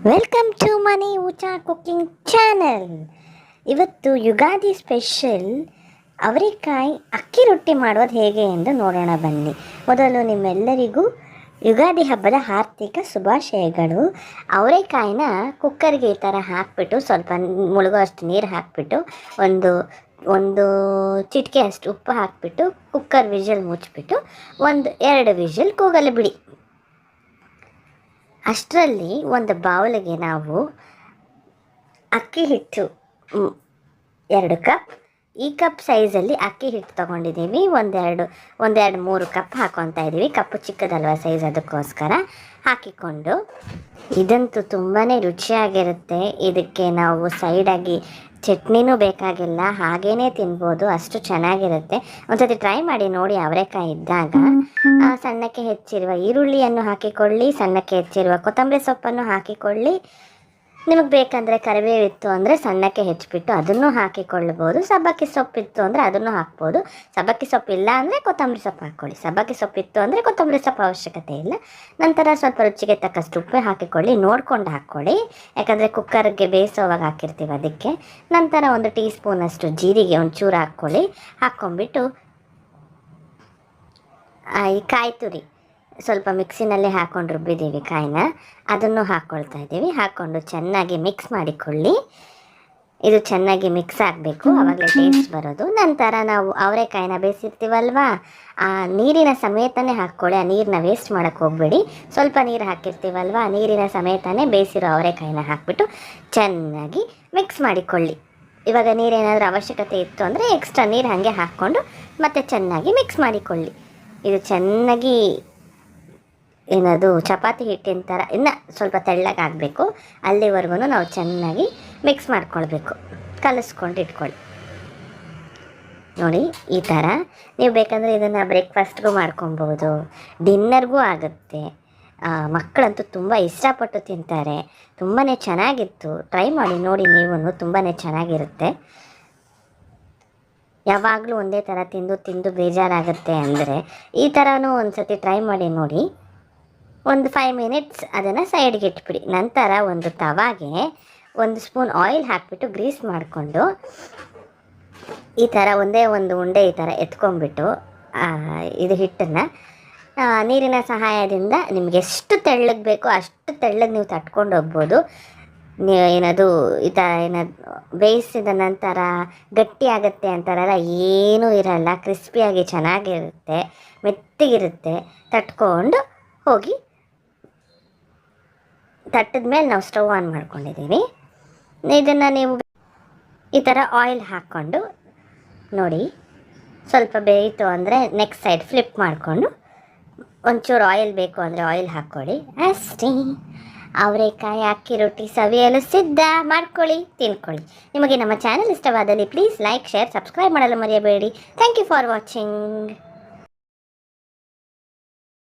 Welcome to ಮನಿ ಊಟ cooking channel. ಇವತ್ತು Ugadi special ಅವರೆಕಾಯಿ ಅಕ್ಕಿ ರೊಟ್ಟಿ ಮಾಡೋದು ಹೇಗೆ ಎಂದು ನೋಡೋಣ ಬನ್ನಿ. ಮೊದಲು ನಿಮ್ಮೆಲ್ಲರಿಗೂ ಯುಗಾದಿ ಹಬ್ಬದ ಆರ್ಥಿಕ ಶುಭಾಶಯಗಳು. ಅವರೆಕಾಯಿನ ಕುಕ್ಕರ್ಗೆ ಈ ಥರ ಹಾಕಿಬಿಟ್ಟು ಸ್ವಲ್ಪ ಮುಳುಗೋ ಅಷ್ಟು ನೀರು ಹಾಕಿಬಿಟ್ಟು ಒಂದು ಚಿಟಿಕೆ ಅಷ್ಟು ಉಪ್ಪು ಹಾಕಿಬಿಟ್ಟು ಕುಕ್ಕರ್ ವಿಷಲ್ ಮುಚ್ಚಿಬಿಟ್ಟು 1-2 ವಿಷಲ್ ಕೂಗಲು ಬಿಡಿ. ಅಷ್ಟರಲ್ಲಿ ಒಂದು ಬೌಲಿಗೆ ನಾವು ಅಕ್ಕಿ ಹಿಟ್ಟು 2 ಕಪ್, ಈ ಕಪ್ ಸೈಜಲ್ಲಿ ಅಕ್ಕಿ ಹಿಟ್ಟು ತೊಗೊಂಡಿದ್ದೀವಿ. ಒಂದೆರಡು 3 ಕಪ್ ಹಾಕ್ಕೊತಾ ಇದ್ದೀವಿ. ಕಪ್ಪು ಚಿಕ್ಕದಲ್ವ ಸೈಜ್, ಅದಕ್ಕೋಸ್ಕರ ಹಾಕಿಕೊಂಡು ಇದಂತೂ ತುಂಬಾ ರುಚಿಯಾಗಿರುತ್ತೆ. ಇದಕ್ಕೆ ನಾವು ಸೈಡಾಗಿ ಚಟ್ನಿನೂ ಬೇಕಾಗಿಲ್ಲ, ಹಾಗೇ ತಿನ್ಬೋದು, ಅಷ್ಟು ಚೆನ್ನಾಗಿರುತ್ತೆ. ಒಂದ್ಸತಿ ಟ್ರೈ ಮಾಡಿ ನೋಡಿ. ಅವರೆಕಾಯಿ ಇದ್ದಾಗ ಸಣ್ಣಕ್ಕೆ ಹೆಚ್ಚಿರುವ ಈರುಳ್ಳಿಯನ್ನು ಹಾಕಿಕೊಳ್ಳಿ, ಸಣ್ಣಕ್ಕೆ ಹೆಚ್ಚಿರುವ ಕೊತ್ತಂಬರಿ ಸೊಪ್ಪನ್ನು ಹಾಕಿಕೊಳ್ಳಿ. ನಿಮಗೆ ಬೇಕಂದರೆ ಕರಿಬೇವಿತ್ತು ಅಂದರೆ ಸಣ್ಣಕ್ಕೆ ಹೆಚ್ಚಿಬಿಟ್ಟು ಅದನ್ನು ಹಾಕಿಕೊಳ್ಳಬಹುದು. ಸಬ್ಬಕ್ಕಿ ಸೊಪ್ಪಿತ್ತು ಅಂದರೆ ಅದನ್ನು ಹಾಕ್ಬೋದು. ಸಬ್ಬಕ್ಕಿ ಸೊಪ್ಪು ಇಲ್ಲ ಅಂದರೆ ಕೊತ್ತಂಬರಿ ಸೊಪ್ಪು ಹಾಕ್ಕೊಳ್ಳಿ. ಸಬ್ಬಕ್ಕಿ ಸೊಪ್ಪಿತ್ತು ಅಂದರೆ ಕೊತ್ತಂಬರಿ ಸೊಪ್ಪು ಅವಶ್ಯಕತೆ ಇಲ್ಲ. ನಂತರ ಸ್ವಲ್ಪ ರುಚಿಗೆ ತಕ್ಕಷ್ಟು ಉಪ್ಪು ಹಾಕಿಕೊಳ್ಳಿ, ನೋಡ್ಕೊಂಡು ಹಾಕ್ಕೊಳ್ಳಿ, ಯಾಕಂದರೆ ಕುಕ್ಕರ್ಗೆ ಬೇಯಿಸೋವಾಗ ಹಾಕಿರ್ತೀವಿ ಅದಕ್ಕೆ. ನಂತರ 1 ಟೀ ಸ್ಪೂನಷ್ಟು ಜೀರಿಗೆ ಒಂಚೂರು ಹಾಕ್ಕೊಳ್ಳಿ. ಹಾಕ್ಕೊಂಬಿಟ್ಟು ಈ ಕಾಯಿ ತುರಿ ಸ್ವಲ್ಪ ಮಿಕ್ಸಿನಲ್ಲೇ ಹಾಕ್ಕೊಂಡು ರುಬ್ಬಿದ್ದೀವಿ ಕಾಯಿನ, ಅದನ್ನು ಹಾಕ್ಕೊಳ್ತಾ ಇದ್ದೀವಿ. ಹಾಕ್ಕೊಂಡು ಚೆನ್ನಾಗಿ ಮಿಕ್ಸ್ ಮಾಡಿಕೊಳ್ಳಿ. ಇದು ಚೆನ್ನಾಗಿ ಮಿಕ್ಸ್ ಆಗಬೇಕು, ಆವಾಗಲೇ ಟೇಸ್ಟ್ ಬರೋದು. ನಂತರ ನಾವು ಅವರೆಕಾಯಿನ ಬೇಯಿಸಿರ್ತೀವಲ್ವಾ, ಆ ನೀರಿನ ಸಮೇತನೇ ಹಾಕ್ಕೊಳ್ಳಿ. ಆ ನೀರನ್ನ ವೇಸ್ಟ್ ಮಾಡೋಕ್ಕೆ ಹೋಗಬೇಡಿ. ಸ್ವಲ್ಪ ನೀರು ಹಾಕಿರ್ತೀವಲ್ವ, ಆ ನೀರಿನ ಸಮೇತನೇ ಬೇಯಿಸಿರೋ ಅವರೆಕಾಯಿನ ಹಾಕಿಬಿಟ್ಟು ಚೆನ್ನಾಗಿ ಮಿಕ್ಸ್ ಮಾಡಿಕೊಳ್ಳಿ. ಇವಾಗ ನೀರೇನಾದರೂ ಅವಶ್ಯಕತೆ ಇತ್ತು ಅಂದರೆ ಎಕ್ಸ್ಟ್ರಾ ನೀರು ಹಾಗೆ ಹಾಕ್ಕೊಂಡು ಮತ್ತೆ ಚೆನ್ನಾಗಿ ಮಿಕ್ಸ್ ಮಾಡಿಕೊಳ್ಳಿ. ಇದು ಚೆನ್ನಾಗಿ ಏನದು ಚಪಾತಿ ಹಿಟ್ಟಿನ ಥರ ಇನ್ನು ಸ್ವಲ್ಪ ತೆಳ್ಳಗಾಗಬೇಕು. ಅಲ್ಲಿವರೆಗೂ ನಾವು ಚೆನ್ನಾಗಿ ಮಿಕ್ಸ್ ಮಾಡ್ಕೊಳ್ಬೇಕು, ಕಲಿಸ್ಕೊಂಡು ಇಟ್ಕೊಳ್ಳಿ. ನೋಡಿ ಈ ಥರ ನೀವು ಬೇಕಂದರೆ ಇದನ್ನು ಬ್ರೇಕ್ಫಾಸ್ಟ್ಗೂ ಮಾಡ್ಕೊಬೋದು, ಡಿನ್ನರ್ಗೂ ಆಗುತ್ತೆ. ಮಕ್ಕಳಂತೂ ತುಂಬ ಇಷ್ಟಪಟ್ಟು ತಿಂತಾರೆ. ತುಂಬಾ ಚೆನ್ನಾಗಿತ್ತು, ಟ್ರೈ ಮಾಡಿ ನೋಡಿ ನೀವು, ತುಂಬಾ ಚೆನ್ನಾಗಿರುತ್ತೆ. ಯಾವಾಗಲೂ ಒಂದೇ ಥರ ತಿಂದು ಬೇಜಾರಾಗುತ್ತೆ ಅಂದರೆ ಈ ಥರನೂ ಒಂದು ಸತಿ ಟ್ರೈ ಮಾಡಿ ನೋಡಿ. 5 ಮಿನಿಟ್ಸ್ ಅದನ್ನು ಸೈಡ್ಗೆ ಇಟ್ಬಿಡಿ. ನಂತರ ಒಂದು ತವಾಗೆ 1 ಸ್ಪೂನ್ ಆಯಿಲ್ ಹಾಕಿಬಿಟ್ಟು ಗ್ರೀಸ್ ಮಾಡಿಕೊಂಡು ಈ ಥರ ಒಂದೇ ಒಂದು ಉಂಡೆ ಈ ಥರ ಎತ್ಕೊಂಡ್ಬಿಟ್ಟು ಇದು ಹಿಟ್ಟನ್ನು ನೀರಿನ ಸಹಾಯದಿಂದ ನಿಮಗೆ ಎಷ್ಟು ತೆಳ್ಳಗೆ ಬೇಕೋ ಅಷ್ಟು ತೆಳ್ಳಗೆ ನೀವು ತಟ್ಕೊಂಡು ಹೋಗ್ಬೋದು. ಏನದು ಈ ಥರ ಬೇಯಿಸಿದ ನಂತರ ಗಟ್ಟಿ ಆಗುತ್ತೆ ಅಂತಾರಲ್ಲ, ಏನೂ ಇರಲ್ಲ. ಕ್ರಿಸ್ಪಿಯಾಗಿ ಚೆನ್ನಾಗಿರುತ್ತೆ, ಮೆತ್ತಗಿರುತ್ತೆ. ತಟ್ಕೊಂಡು ಹೋಗಿ ತಟ್ಟಿದ ಮೇಲೆ ನಾವು ಸ್ಟವ್ ಆನ್ ಮಾಡ್ಕೊಂಡಿದ್ದೀವಿ. ಇದನ್ನು ನೀವು ಈ ಥರ ಆಯಿಲ್ ಹಾಕ್ಕೊಂಡು ನೋಡಿ, ಸ್ವಲ್ಪ ಬೇಯಿತು ಅಂದರೆ ನೆಕ್ಸ್ಟ್ ಸೈಡ್ ಫ್ಲಿಪ್ ಮಾಡಿಕೊಂಡು ಒಂಚೂರು ಆಯಿಲ್ ಬೇಕು ಅಂದರೆ ಆಯಿಲ್ ಹಾಕ್ಕೊಳ್ಳಿ. ಅಷ್ಟೇ, ಅವರೆಕಾಯಿ ಅಕ್ಕಿ ರೊಟ್ಟಿ ಸವಿಯಲು ಸಿದ್ಧ. ಮಾಡ್ಕೊಳ್ಳಿ, ತಿನ್ಕೊಳ್ಳಿ. ನಿಮಗೆ ನಮ್ಮ ಚಾನಲ್ ಇಷ್ಟವಾದಲ್ಲಿ ಪ್ಲೀಸ್ ಲೈಕ್, ಶೇರ್, ಸಬ್ಸ್ಕ್ರೈಬ್ ಮಾಡಲು ಮರೆಯಬೇಡಿ. Thank you for watching.